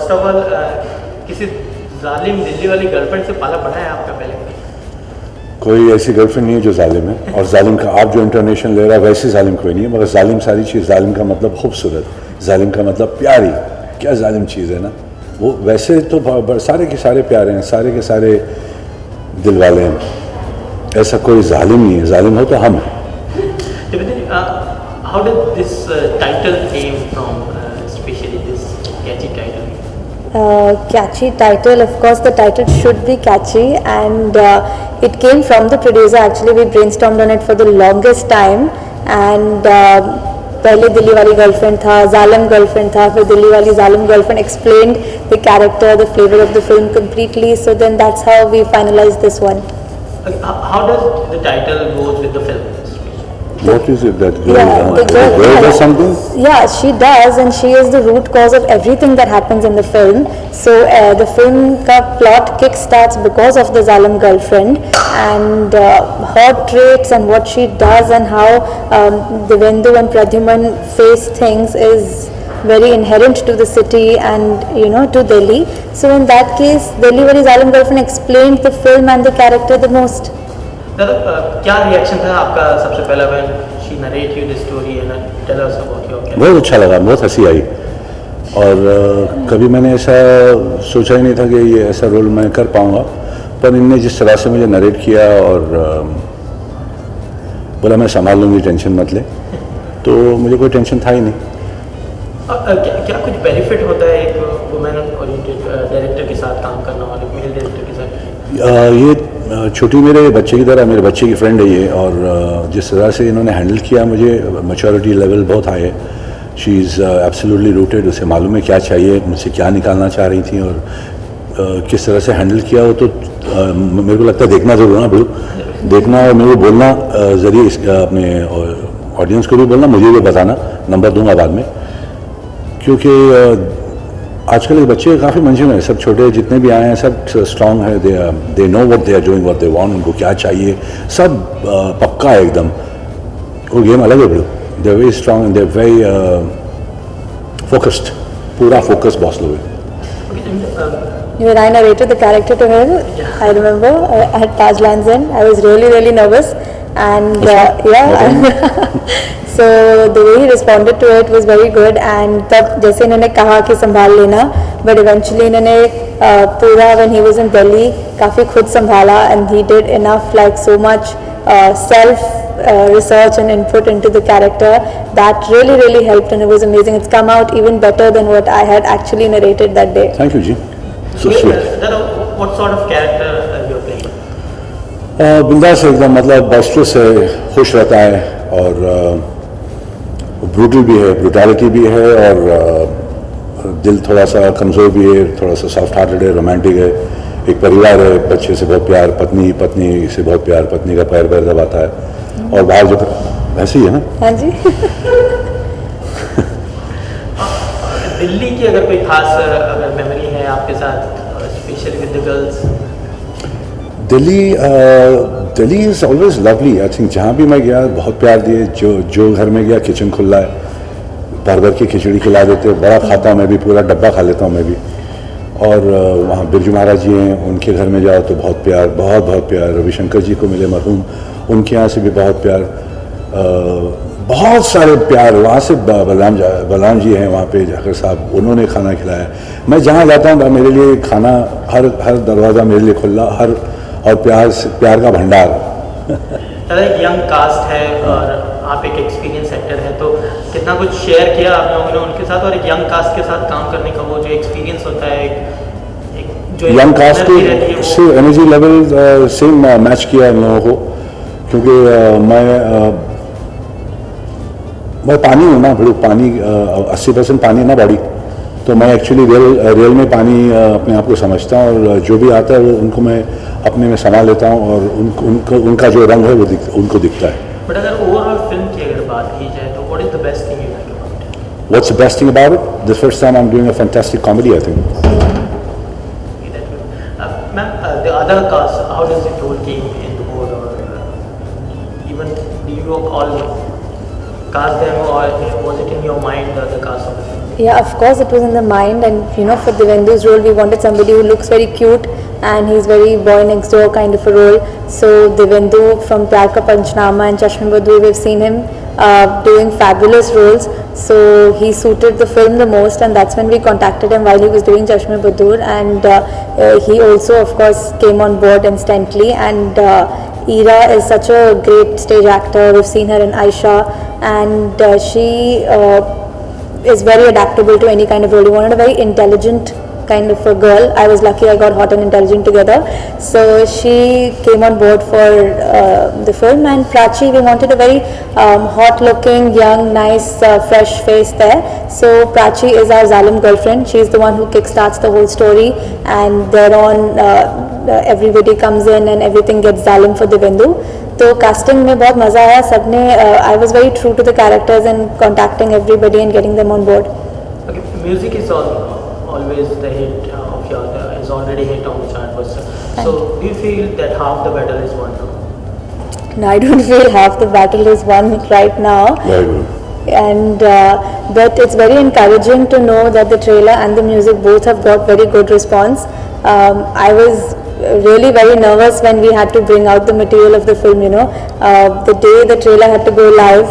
First of all किसी जालिम दिल्ली वाली गर्लफ्रेंड से पाला पड़ा है आपका पहले? कोई ऐसी गर्लफ्रेंड नहीं है जो जालिम है, और जालिम का आप जो इंटरनेशनल ले रहा है वैसे जालिम कोई नहीं है, मगर जालिम सारी चीज़, जालिम का मतलब खूबसूरत, जालिम का मतलब प्यारी, क्या जालिम चीज़ है ना वो। वैसे तो सारे के सारे प्यारे हैं, सारे के सारे दिल वाले हैं, ऐसा कोई जालिम नहीं है, जालिम हो तो हम हैं। How did this title came from, especially this catchy title? Catchy title, of course the title should be catchy, and it came from the producer. Actually we brainstormed on it for the longest time, and पहले दिल्ली वाली girlfriend था, जालिम girlfriend था, फिर दिल्ली वाली जालिम girlfriend explained the character, the flavor of the film completely, so then that's how we finalized this one. How does the title goes with the film? What is it that girl, the girl does something? Yeah, she does, and she is the root cause of everything that happens in the film. So the film ka plot kick starts because of the Zalim girlfriend, and her traits and what she does and how Devendu and Pradyuman face things is very inherent to the city and to Delhi. So in that case, Delhi wali Zalim girlfriend explained the film and the character the most. क्या reaction था आपका सबसे पहला when she narrate you the story and tell us about your character? बहुत अच्छा लगा, बहुत हंसी आई, और कभी मैंने ऐसा सोचा ही नहीं था कि ये ऐसा रोल मैं कर पाऊँगा, पर इनने जिस तरह से मुझे नरेट किया और बोला मैं संभाल लूँगी, टेंशन मत ले, तो मुझे कोई टेंशन था ही नहीं। क्या कुछ बेनिफिट होता है एक वुमेन ओरिएंटेड डायरेक्टर के साथ काम करना वाले मेल डायरेक्टर के साथ? ये छोटी मेरे बच्चे की तरह, मेरे बच्चे की फ्रेंड है ये, और जिस तरह से इन्होंने हैंडल किया मुझे, मैच्योरिटी लेवल बहुत हाई है। शी इज़ एब्सोल्युटली रूटेड, उसे मालूम है क्या चाहिए, मुझसे क्या निकालना चाह रही थी, और किस तरह से हैंडल किया हो, तो मेरे को लगता है देखना जरूर है ना बिल्कुल, देखना और मेरे को बोलना ज़रिए अपने ऑडियंस को भी बोलना, मुझे भी बताना, नंबर दूंगा बाद में, क्योंकि आजकल के बच्चे काफ़ी मंजिल हैं, सब छोटे जितने भी आए हैं सब स्ट्रांग है, they know what they are doing, what they want, उनको क्या चाहिए, सब पक्का है एकदम। वो गेम अलग है bro, they are very strong and they are very focused, पूरा फोकस बॉस लोग है। When I narrated the character to her, I remember at Taj Lands End, I was really nervous, and so the way he responded to it was very good, and तब जैसे इन्होंने कहा कि संभाल लेना, but eventually इन्होंने पूरा when he was in Delhi काफ़ी खुद संभाला, and he did enough, like so much self research and input into the character that really helped, and it was amazing. It's come out even better than what I had actually narrated that day. Thank you ji, so sweet. What sort of character you're playing? बिंदास है एकदम, मतलब बॉस्ट्रस है, खुश रहता है, और brutal भी है, ब्रूटैलिटी भी है, और दिल थोड़ा सा कमज़ोर भी है, थोड़ा सा सॉफ्ट हार्टेड है, रोमांटिक है, एक परिवार है, बच्चे से बहुत प्यार, पत्नी से बहुत प्यार, पत्नी का पैर दबाता है, और बाहर जो ऐसे ही है ना। हाँ जी। दिल्ली की अगर कोई खास अगर मेमोरी है आपके साथ, specially with the girls? Delhi is always lovely, I think जहाँ भी मैं गया बहुत प्यार दिए, जो घर में गया किचन खुला है, भर के खिचड़ी खिला देते, बड़ा खाता हूँ मैं भी, पूरा डब्बा खा लेता हूँ मैं भी, और वहाँ बिरजू महाराज जी हैं, उनके घर में जाओ तो बहुत प्यार, बहुत प्यार, रविशंकर जी को मिले मरहूम, उनके यहाँ से भी बहुत प्यार, बहुत सारे प्यार, वहाँ से बलराम जी हैं वहाँ पे जाकर साहब, उन्होंने खाना खिलाया, मैं जहाँ जाता हूँ मेरे लिए खाना, हर दरवाज़ा मेरे लिए खुला, और प्यार का भंडार। एक यंग कास्ट है और आप एक एक्सपीरियंस एक्टर हैं, तो कितना कुछ शेयर किया आप लोगों ने उनके साथ, और एक यंग कास्ट के साथ काम करने का वो जो एक्सपीरियंस होता है, एक जो यंग कास्ट के एनर्जी लेवल सेम मैच किया इन लोगों को, क्योंकि मैं पानी हूँ ना, बड़ू पानी 80% पानी है ना बॉडी, तो मैं एक्चुअली रियल में पानी अपने आप को समझता हूँ, और जो भी आता है वो उनको मैं अपने में समा लेता हूँ, और उनका जो रंग है वो उनको दिखता है। बट अगर ओवरऑल फिल्म की अगर बात की जाए तो what is the best thing you like about it? What's the best thing about it? The first time I'm doing a fantastic comedy, I think. Ma'am, the other cast, how does it all came in the board, or even do you all cast them, or was it in your mind the cast of the film? Yeah, of course it was in the mind, and you know, for Devendu's role we wanted somebody who looks very cute and he's very boy next door kind of a role. So Devendu from Pyar Ka Panchnama and Chashme Badur, we've seen him doing fabulous roles, so he suited the film the most, and that's when we contacted him while he was doing Chashme Badur, and he also of course came on board instantly. And Ira is such a great stage actor. We've seen her in Aisha, and she is very adaptable to any kind of role. We wanted a very intelligent kind of a girl. I was lucky I got hot and intelligent together. So she came on board for the film. And Prachi, we wanted a very hot looking, young, nice, fresh face there. So Prachi is our Zalim girlfriend. She's the one who kickstarts the whole story, and thereon everybody comes in and everything gets Zalim for Devendu. तो casting में बहुत मज़ा आया सबने. I was very true to the characters and contacting everybody and getting them on board. Okay, music is always the hit of your is already hit on the chart. So do you feel that half the battle is won now? No, I don't feel half the battle is won right now. Very good. And but it's very encouraging to know that the trailer and the music both have got very good response. I was really very nervous when we had to bring out the material of the film, you know. The day the trailer had to go live,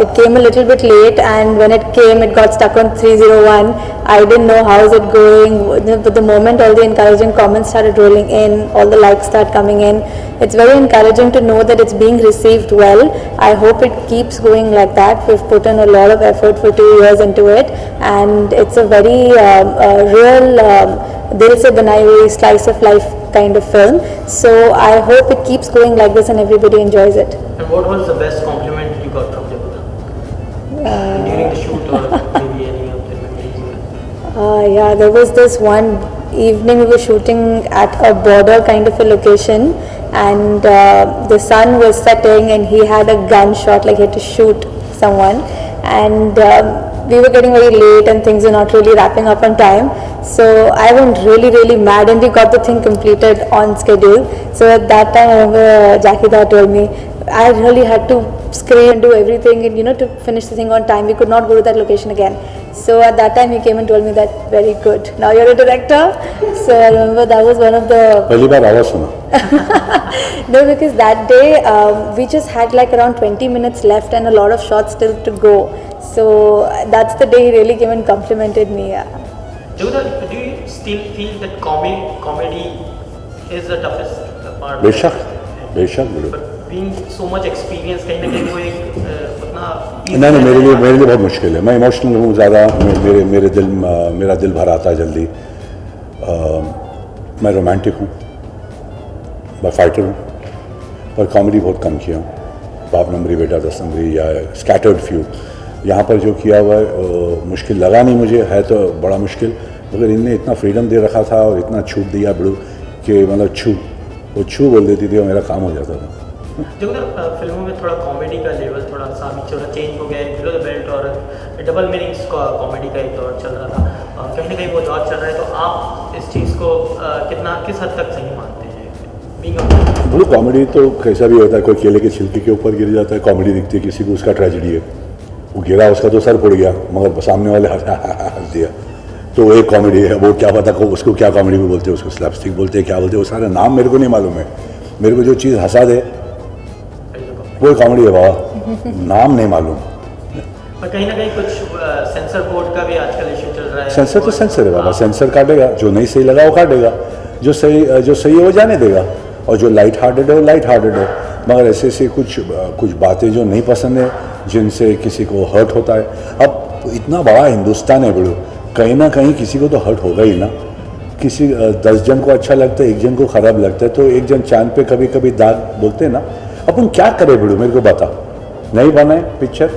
it came a little bit late, and when it came, it got stuck on 301. I didn't know how is it going, but the moment all the encouraging comments started rolling in, all the likes start coming in, it's very encouraging to know that it's being received well. I hope it keeps going like that. We've put in a lot of effort for 2 years into it, and it's a very real Dil Se Banai Hui slice of life kind of film. So I hope it keeps going like this and everybody enjoys it. And what was the best compliment you got from Debuta during the shoot, or maybe any of the memories? Yeah, there was this one evening we were shooting at a border kind of a location, and the sun was setting and he had a gunshot, like he had to shoot someone, and we were getting very late and things were not really wrapping up on time. So I went really mad, and we got the thing completed on schedule. So at that time I remember Jackie Da told me I really had to scream and do everything, and you know, to finish the thing on time. We could not go to that location again. So at that time he came and told me that, very good, now you're a director. So I remember that was one of the पहली बार आवाज़ सुना. No, because that day we just had like around 20 minutes left and a lot of shots still to go. So that's the day he really came and complimented me. Yeah. Debuta, do you still feel that comedy is the toughest part? बेशक बोलो. But being so much experienced, कहीं ना कहीं वो एक उतना नहीं, मेरे लिए बहुत मुश्किल है. मैं इमोशनल हूँ ज़्यादा. मेरा दिल भर आता है जल्दी. मैं रोमांटिक हूँ, मैं फाइटर हूँ, पर कॉमेडी बहुत कम किया हूँ. बाप नंबरी बेटा 10 नंबरी या स्कैटर्ड फ्यू. यहाँ पर जो किया हुआ है मुश्किल लगा नहीं मुझे, है तो बड़ा मुश्किल, मगर इनने इतना फ्रीडम दे रखा था और इतना छूट दिया बड़ू कि मतलब वो छू बोल देती थी और मेरा काम हो जाता था. जो फिल्मों में थोड़ा कॉमेडी का लेवल थोड़ा सा थोड़ा चेंज हो गया है. बिलो द बेल्ट और डबल मीनिंग्स का कॉमेडी का एक दौर चल रहा था, कहीं ना कहीं वो दौर चल रहा है. तो आप इस चीज़ को किस हद तक सही मानते हैं? बोलो कॉमेडी तो कैसा भी होता है. कोई केले के छिलके के ऊपर गिर जाता है, कॉमेडी दिखती है किसी को, उसका ट्रेजेडी है. वो गिरा, उसका तो सर पड़ गया, मगर सामने वाले हंस दिया, तो वो एक कॉमेडी है. वो क्या पता को उसको क्या कॉमेडी में बोलते हैं, उसको स्लैपस्टिक बोलते हैं, क्या बोलते हैं, वो सारा नाम मेरे को नहीं मालूम है. मेरे को जो चीज़ हंसा दे वो कॉमेडी है बाबा, नाम नहीं मालूम. और कहीं ना कहीं कुछ सेंसर बोर्ड का भी आजकल इशू चल रहा है. सेंसर तो सेंसर है बाबा, सेंसर काटेगा. जो नहीं सही लगा वो काटेगा, जो सही है वो जाने देगा, और जो लाइट हार्टेड है वो लाइट हार्टेड है. मगर ऐसे कुछ बातें जो नहीं पसंद है, जिनसे किसी को हर्ट होता है. अब इतना बड़ा हिंदुस्तान है बड़ो, कहीं ना कहीं किसी को तो हर्ट होगा ही ना. किसी 10 जन को अच्छा लगता है, 1 जन को ख़राब लगता है, तो 1 जन चांद पे कभी दाग बोलते हैं ना. अपन क्या करें बड़ो, मेरे को बता. नहीं बनाए पिक्चर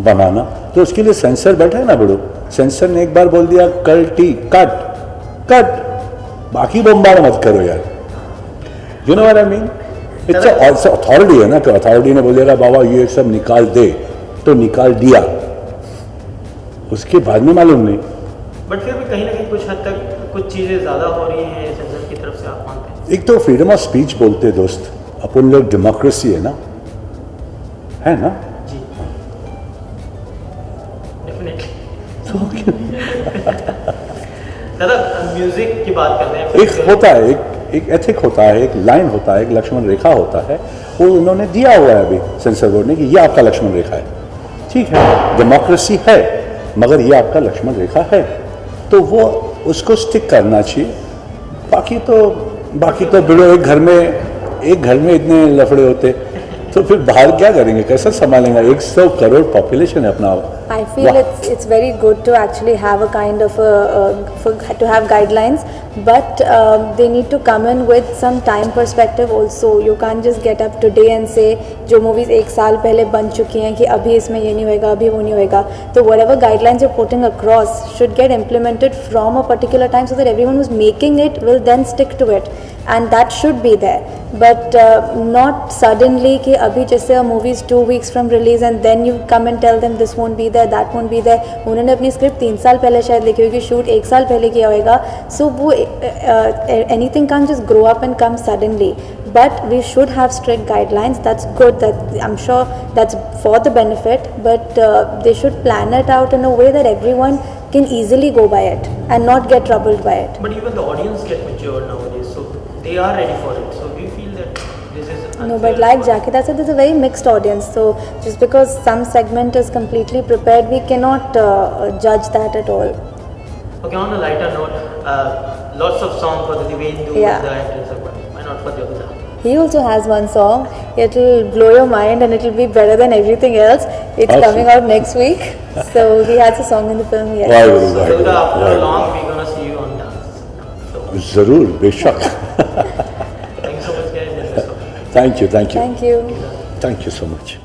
बनाना, तो उसके लिए सेंसर बैठा है ना बड़ो. सेंसर ने एक बार बोल दिया कट, बाकी बम्बार मत करो यार. You know what I mean. It's authority है ना, तो अथॉरिटी ने बोलेगा बाबा ये सब निकाल दे, तो निकाल दिया, उसके बाद में मालूम नहीं. बट फिर भी कहीं ना कहीं कुछ हद तक कुछ चीज़ें ज़्यादा हो रही हैं सेंसर की तरफ से, आप मानते हैं? एक तो फ्रीडम ऑफ स्पीच बोलते हैं दोस्त, अपन लोग डेमोक्रेसी है ना. है ना? जी डेफिनेटली। दादा म्यूजिक की बात करते हैं। एक होता है, एक एथिक होता है, एक लाइन होता है, एक लक्ष्मण रेखा होता है, वो उन्होंने दिया हुआ है अभी सेंसर बोर्ड ने कि ये आपका लक्ष्मण रेखा है। ठीक है, डेमोक्रेसी है, मगर ये आपका लक्ष्मण रेखा है, तो वो उसको स्टिक करना चाहिए। बाकी तो बिड़ो एक घर में इतने लफड़े होते तो फिर बाहर क्या करेंगे, कैसे संभालेंगे? 100 करोड़ पॉपुलेशन है अपना। I feel it's very good to actually have a kind of to have guidelines, but they need to come in with some time perspective also. You can't just get up today and say जो movies एक साल पहले बन चुकी हैं कि अभी इसमें ये नहीं होएगा, अभी वो नहीं होएगा। तो whatever guidelines you're putting across should get implemented from a particular time so that everyone who's making it will then stick to it, and that should be there. But not suddenly कि अभी जैसे a movie is 2 weeks from release and then you come and tell them this won't be there, that won't be there. उन्होंने अपनी script 3 साल पहले शायद लिखी होगी, शूट 1 साल पहले किया होगा, so वो anything can't just grow up and come suddenly. But we should have strict guidelines. That's good. That I'm sure that's for the benefit. But they should plan it out in a way that everyone can easily go by it and not get troubled by it. But even the audience get mature nowadays, so they are ready for it. So we feel that this is unfair. No, but like Jakita said, there's a very mixed audience. So just because some segment is completely prepared, we cannot judge that at all. Okay, on a lighter note, lots of songs for the Divendu, Yeah. the actors, but why not for the Abhida? He also has one song. It'll blow your mind and it'll be better than everything else. It's Awesome. coming out next week. So he has a song in the film. Yes. So Abhida, after long, we're gonna see you on dance. So, जरूर, बेशक। thank you so much, guys. Thank you. Thank you. Thank you so much.